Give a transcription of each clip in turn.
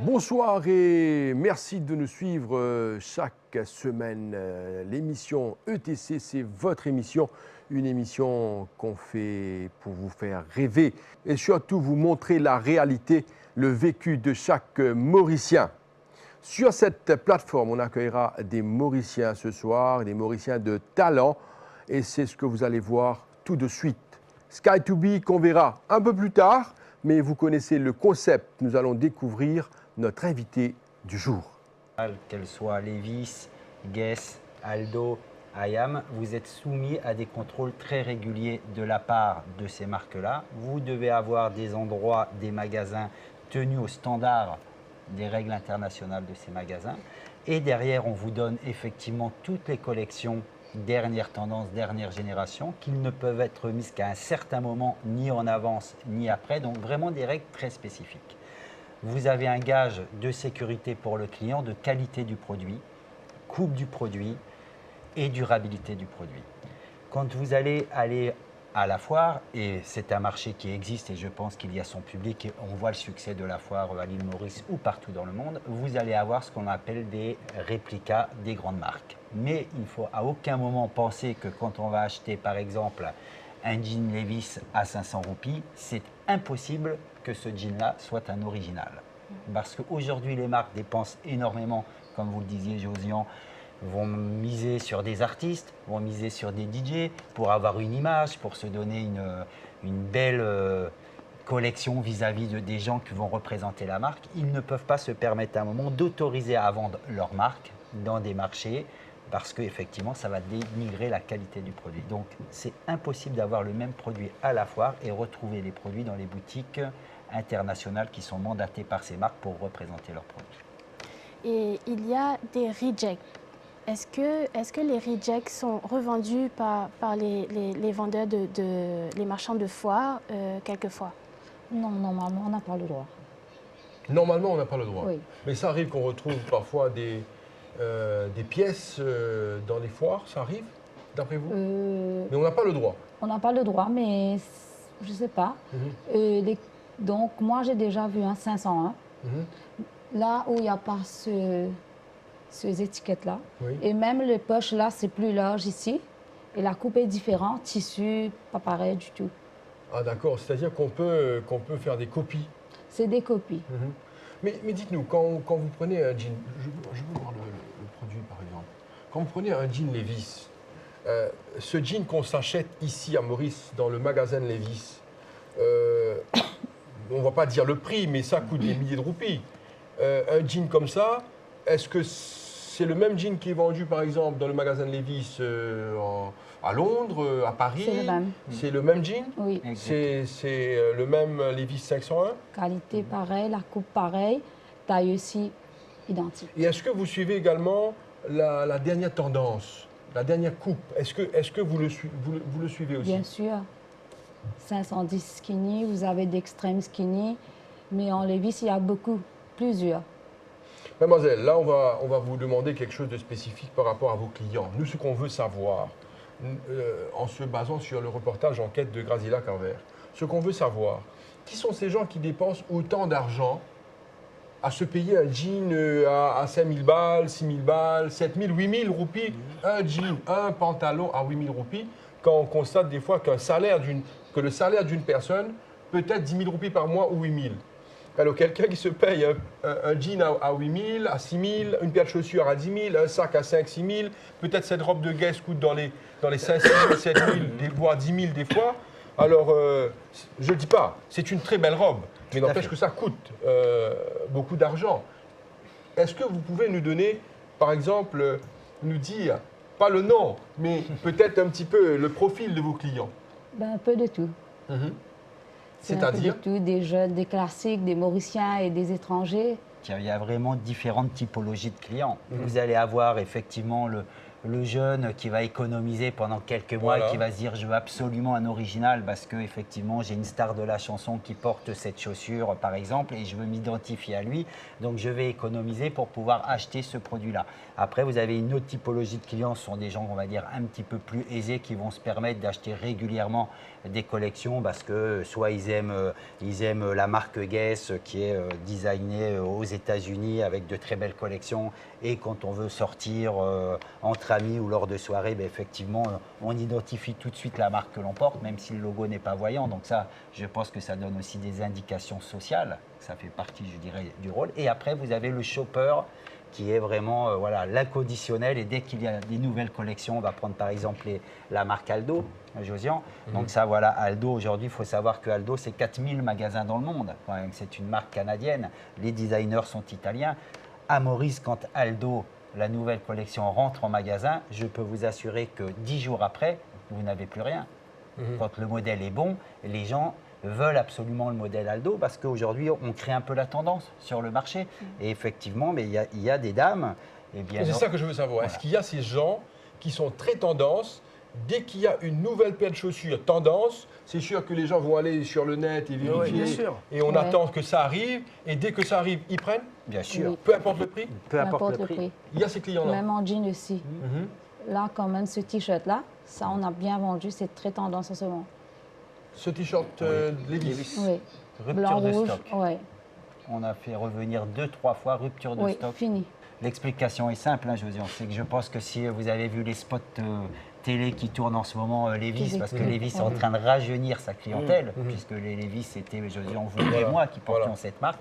Bonsoir et merci de nous suivre chaque semaine. L'émission ETC, c'est votre émission, une émission qu'on fait pour vous faire rêver et surtout vous montrer la réalité, le vécu de chaque Mauricien. Sur cette plateforme, on accueillera des Mauriciens ce soir, des Mauriciens de talent et c'est ce que vous allez voir tout de suite. Sky2B qu'on verra un peu plus tard, mais vous connaissez le concept. Nous allons découvrir notre invité du jour. Qu'elles soient Levi's, Guess, Aldo, IAM, vous êtes soumis à des contrôles très réguliers de la part de ces marques-là. Vous devez avoir des endroits, des magasins tenus aux standards des règles internationales de ces magasins. Et derrière, on vous donne effectivement toutes les collections dernière tendance, dernière génération, qui ne peuvent être mises qu'à un certain moment, ni en avance, ni après. Donc vraiment des règles très spécifiques. Vous avez un gage de sécurité pour le client, de qualité du produit, coupe du produit et durabilité du produit. Quand vous allez aller à la foire, et c'est un marché qui existe et je pense qu'il y a son public et on voit le succès de la foire à l'île Maurice ou partout dans le monde, vous allez avoir ce qu'on appelle des réplicas des grandes marques. Mais il ne faut à aucun moment penser que quand on va acheter par exemple un jean Levi's à 500 roupies, c'est impossible que ce jean-là soit un original. Parce qu'aujourd'hui, les marques dépensent énormément, comme vous le disiez, Josian, vont miser sur des artistes, vont miser sur des DJ pour avoir une image, pour se donner une belle collection vis-à-vis des gens qui vont représenter la marque. Ils ne peuvent pas se permettre à un moment d'autoriser à vendre leur marque dans des marchés parce qu'effectivement, ça va dénigrer la qualité du produit. Donc, c'est impossible d'avoir le même produit à la foire et retrouver les produits dans les boutiques internationales qui sont mandatées par ces marques pour représenter leurs produits. Et il y a des rejects. Est-ce que les rejects sont revendus par les vendeurs, les marchands de foire quelquefois? Non, normalement, on n'a pas le droit. Normalement, on n'a pas le droit. Oui. Mais ça arrive qu'on retrouve parfois des pièces dans les foires, ça arrive, d'après vous? Mais on n'a pas le droit. On n'a pas le droit, mais je ne sais pas. Donc, moi, j'ai déjà vu un 501, là où il n'y a pas ces étiquettes-là. Oui. Et même les poches, là, c'est plus large ici. Et la coupe est différente, tissu, pas pareil du tout. Ah d'accord, c'est-à-dire qu'on peut faire des copies. C'est des copies. Mais dites-nous, quand vous prenez un jean, je veux voir le produit par exemple. Quand vous prenez un jean Levi's, ce jean qu'on s'achète ici à Maurice, dans le magasin de Levi's, on ne va pas dire le prix, mais ça coûte des milliers de roupies. Un jean comme ça, est-ce que c'est le même jean qui est vendu par exemple dans le magasin de Levi's à Londres, à Paris? C'est le même. C'est le même jean? Oui. C'est le même Levi's 501? Qualité pareille, la coupe pareille, taille aussi identique. Et est-ce que vous suivez également la dernière tendance, la dernière coupe? Est-ce que vous le suivez aussi? Bien sûr. 510 skinny, vous avez d'extrême skinny, mais en Levi's, il y a plusieurs. Mademoiselle, là, on va vous demander quelque chose de spécifique par rapport à vos clients. Nous, ce qu'on veut savoir, en se basant sur le reportage enquête de Graziella Carver, ce qu'on veut savoir, qui sont ces gens qui dépensent autant d'argent à se payer un jean à 5 000 balles, 6 000 balles, 7 000, 8 000 roupies, un jean, un pantalon à 8 000 roupies, quand on constate des fois que le salaire d'une personne peut être 10 000 roupies par mois ou 8 000. Alors, quelqu'un qui se paye un jean à 8 000, à 6 000, une paire de chaussures à 10 000, un sac à 5 6 000, peut-être cette robe de Guess coûte dans les 5 000, 7 000, voire 10 000 des fois. Alors, je ne dis pas, c'est une très belle robe, mais n'empêche que ça coûte beaucoup d'argent. Est-ce que vous pouvez nous donner, par exemple, nous dire, pas le nom, mais peut-être un petit peu le profil de vos clients? Un peu de tout. C'est-à-dire tout, des jeunes, des classiques, des Mauriciens et des étrangers. Il y a vraiment différentes typologies de clients. Vous allez avoir effectivement le jeune qui va économiser pendant quelques mois Voilà. et qui va se dire je veux absolument un original parce que effectivement j'ai une star de la chanson qui porte cette chaussure par exemple et je veux m'identifier à lui, donc je vais économiser pour pouvoir acheter ce produit-là. Après vous avez une autre typologie de clients, ce sont des gens on va dire un petit peu plus aisés qui vont se permettre d'acheter régulièrement des collections parce que soit ils aiment la marque Guess qui est designée aux États-Unis avec de très belles collections et quand on veut sortir entre amis ou lors de soirées, ben effectivement, on identifie tout de suite la marque que l'on porte, même si le logo n'est pas voyant. Donc ça, je pense que ça donne aussi des indications sociales. Ça fait partie, je dirais, du rôle. Et après, vous avez le shopper qui est vraiment voilà, l'inconditionnel. Et dès qu'il y a des nouvelles collections, on va prendre par exemple la marque Aldo, Josian. Donc ça, voilà, Aldo, aujourd'hui, il faut savoir que Aldo, c'est 4000 magasins dans le monde. Quand même, c'est une marque canadienne. Les designers sont italiens. À Maurice, quand Aldo, la nouvelle collection, rentre en magasin, je peux vous assurer que 10 jours après, vous n'avez plus rien. Quand le modèle est bon, les gens veulent absolument le modèle Aldo parce qu'aujourd'hui, on crée un peu la tendance sur le marché. Et effectivement, mais il y a des dames. Eh bien, C'est ça que je veux savoir. Est-ce qu'il y a ces gens qui sont très tendance? Dès qu'il y a une nouvelle paire de chaussures tendance, c'est sûr que les gens vont aller sur le net et vérifier. Oui, bien sûr. Et on Ouais. attend que ça arrive. Et dès que ça arrive, ils prennent, Bien sûr, Oui. peu importe le prix. peu importe le prix. Il y a ces clients-là. Même en jean aussi. Mhm. Là, quand même, ce t-shirt-là, ça, on a bien vendu. C'est très tendance en ce moment. Ce t-shirt Levi's. Oui. Rupture Blanc, de rouge, stock. oui. On a fait revenir 2-3 fois rupture de Oui, stock. fini. L'explication est simple, hein, Josiane. C'est que je pense que si vous avez vu les spots télé qui tournent en ce moment, Levi's, parce que Levi's est en train de rajeunir sa clientèle, puisque les Levi's, c'était, Josiane, vous et moi qui portions cette marque.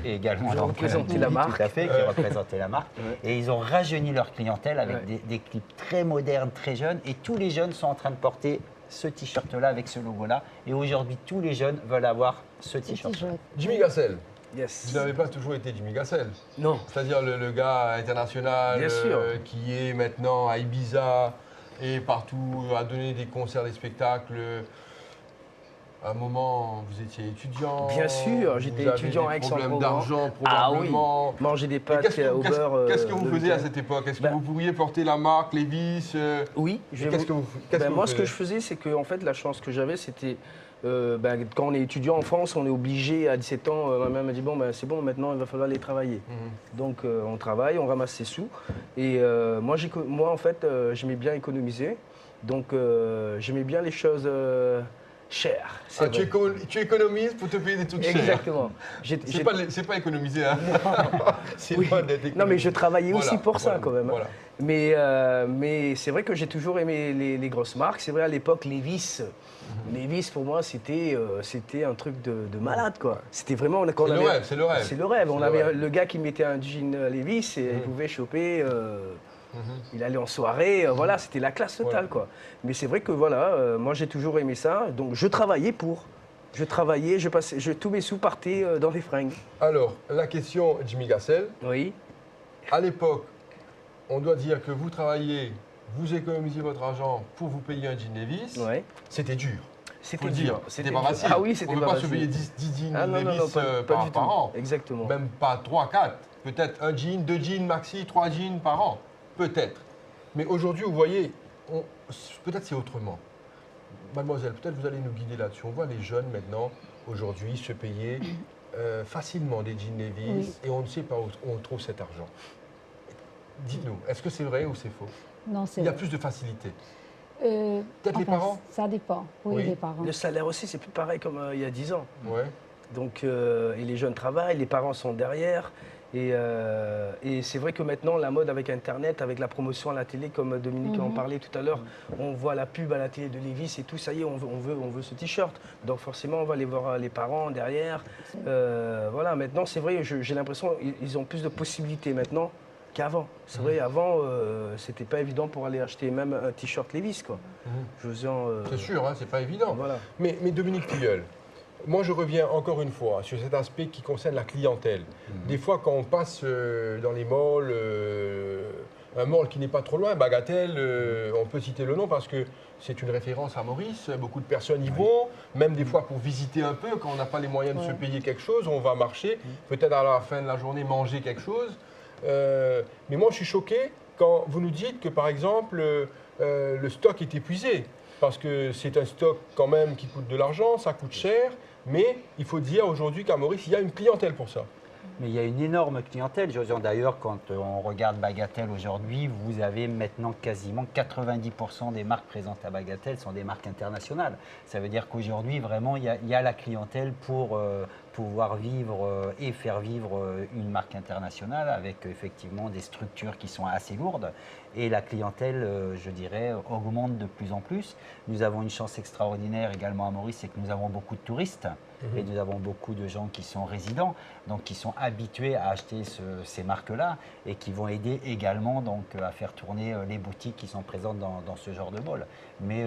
Et également Ils ont alors, représenté oui, la marque. Tout à fait, qui représentait la marque. Et ils ont rajeuni leur clientèle avec Ouais. des clips très modernes, très jeunes. Et tous les jeunes sont en train de porter ce t-shirt-là avec ce logo-là. Et aujourd'hui, tous les jeunes veulent avoir ce Ce t-shirt. t-shirt. Jimmy Gassel. Yes. Vous n'avez pas toujours été Jimmy Gassel. Non. C'est-à-dire le gars international Bien sûr. qui est maintenant à Ibiza et partout à donner des concerts, des spectacles. À un moment, vous étiez étudiant. Bien sûr, j'étais vous avez étudiant à des problèmes Aix-en-Provence. d'argent Ah oui. probablement. Manger des Et pâtes Qu'est-ce au beurre. que, qu'est-ce que vous le faisiez à week-end. cette époque? Est-ce que Ben- vous pourriez porter la marque Levi's Oui, je vais Qu'est-ce vous- que vous, qu'est-ce Ben, que moi, vous ce que je faisiez faisais, c'est que en fait, la chance que j'avais, c'était quand on est étudiant en France, on est obligé à 17 ans. Ma mère m'a dit bon, ben, c'est bon, maintenant il va falloir aller travailler. Donc on travaille, on ramasse ses sous. Et moi, en fait, j'aimais bien économiser. Donc j'aimais bien les choses chères. c'est Ah, tu, vrai. tu économises pour te payer des trucs chers. Exactement. C'est pas économiser, hein. C'est Oui. pas d'être Non, mais je économisé. travaillais aussi Voilà, pour ça voilà, quand même. hein. voilà. Mais c'est vrai que j'ai toujours aimé les grosses marques. C'est vrai, à l'époque, Levi's. Levi's, pour moi, c'était un truc de malade, quoi. C'était vraiment... quand on C'est le avait- rêve, c'est le rêve. C'est le rêve. On C'est le avait rêve. le gars qui mettait un jean Levi's et il pouvait choper... Il allait en soirée, voilà, c'était la classe totale, Ouais. quoi. Mais c'est vrai que, voilà, moi, j'ai toujours aimé ça. Donc, je travaillais pour... Je travaillais, tous mes sous partaient dans des fringues. Alors, la question, Jimmy Gassel, Oui. à l'époque, on doit dire que vous travaillez, vous économisiez votre argent pour vous payer un jean Levi's. Ouais. C'était dur. C'était Faut le dur. dire. C'était pas dur. facile. Ah oui, c'était On ne pas peut pas se facile. payer 10 jeans Ah non, non, Levi's non, pas par, du par tout. an. Exactement. Même pas 3, 4. Peut-être un jean, 2 jeans maxi, 3 jeans par an. Peut-être. Mais aujourd'hui, vous voyez, peut-être c'est autrement. Mademoiselle, peut-être vous allez nous guider là-dessus. On voit les jeunes maintenant, aujourd'hui, se payer facilement des jeans Levi's et on ne sait pas où on trouve cet argent. Dites-nous, est-ce que c'est vrai ou c'est faux? Non, c'est Il y a vrai. plus de facilité. Peut-être les parents? Ça dépend. Oui, Oui. les parents. Le salaire aussi, c'est plus pareil comme il y a 10 ans. Ouais. Donc, et les jeunes travaillent, les parents sont derrière. Et c'est vrai que maintenant, la mode avec Internet, avec la promotion à la télé, comme Dominique en parlait tout à l'heure, on voit la pub à la télé de Levi's et tout, ça y est, on veut ce t-shirt. Donc forcément, on va aller voir les parents derrière. Voilà, maintenant, c'est vrai, j'ai l'impression qu'ils ont plus de possibilités maintenant qu'avant. C'est vrai, avant, c'était pas évident pour aller acheter même un t-shirt Levi's, quoi. C'est sûr, hein, c'est pas évident. Voilà. Mais Dominique Tilleul, moi je reviens encore une fois sur cet aspect qui concerne la clientèle. Des fois, quand on passe dans les malls, un mall qui n'est pas trop loin, Bagatelle, on peut citer le nom parce que c'est une référence à Maurice. Beaucoup de personnes y vont, même des fois pour visiter un peu. Quand on n'a pas les moyens de se payer quelque chose, on va marcher, peut-être à la fin de la journée manger quelque chose. Mais moi, je suis choqué quand vous nous dites que, par exemple, le stock est épuisé, parce que c'est un stock quand même qui coûte de l'argent, ça coûte cher, mais il faut dire aujourd'hui qu'à Maurice, il y a une clientèle pour ça. Mais il y a une énorme clientèle. Josiane, d'ailleurs, quand on regarde Bagatelle aujourd'hui, vous avez maintenant quasiment 90% des marques présentes à Bagatelle sont des marques internationales. Ça veut dire qu'aujourd'hui, vraiment, il y a la clientèle pour pouvoir vivre et faire vivre une marque internationale avec effectivement des structures qui sont assez lourdes. Et la clientèle, je dirais, augmente de plus en plus. Nous avons une chance extraordinaire également à Maurice, c'est que nous avons beaucoup de touristes et nous avons beaucoup de gens qui sont résidents, donc qui sont habitués à acheter ces marques-là et qui vont aider également donc, à faire tourner les boutiques qui sont présentes dans ce genre de mall. Mais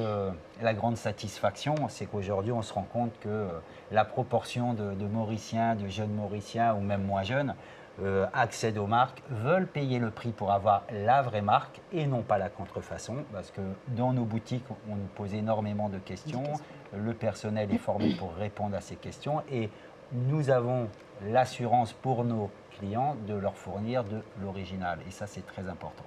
la grande satisfaction, c'est qu'aujourd'hui, on se rend compte que la proportion de Mauriciens, de jeunes Mauriciens ou même moins jeunes, accèdent aux marques, veulent payer le prix pour avoir la vraie marque et non pas la contrefaçon, parce que dans nos boutiques, on nous pose énormément de questions, le personnel est formé pour répondre à ces questions et nous avons l'assurance pour nos clients de leur fournir de l'original et ça c'est très important.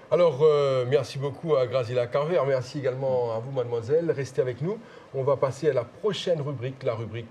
Alors, merci beaucoup à Grazila Carver, merci également à vous, mademoiselle. Restez avec nous. On va passer à la prochaine rubrique, la rubrique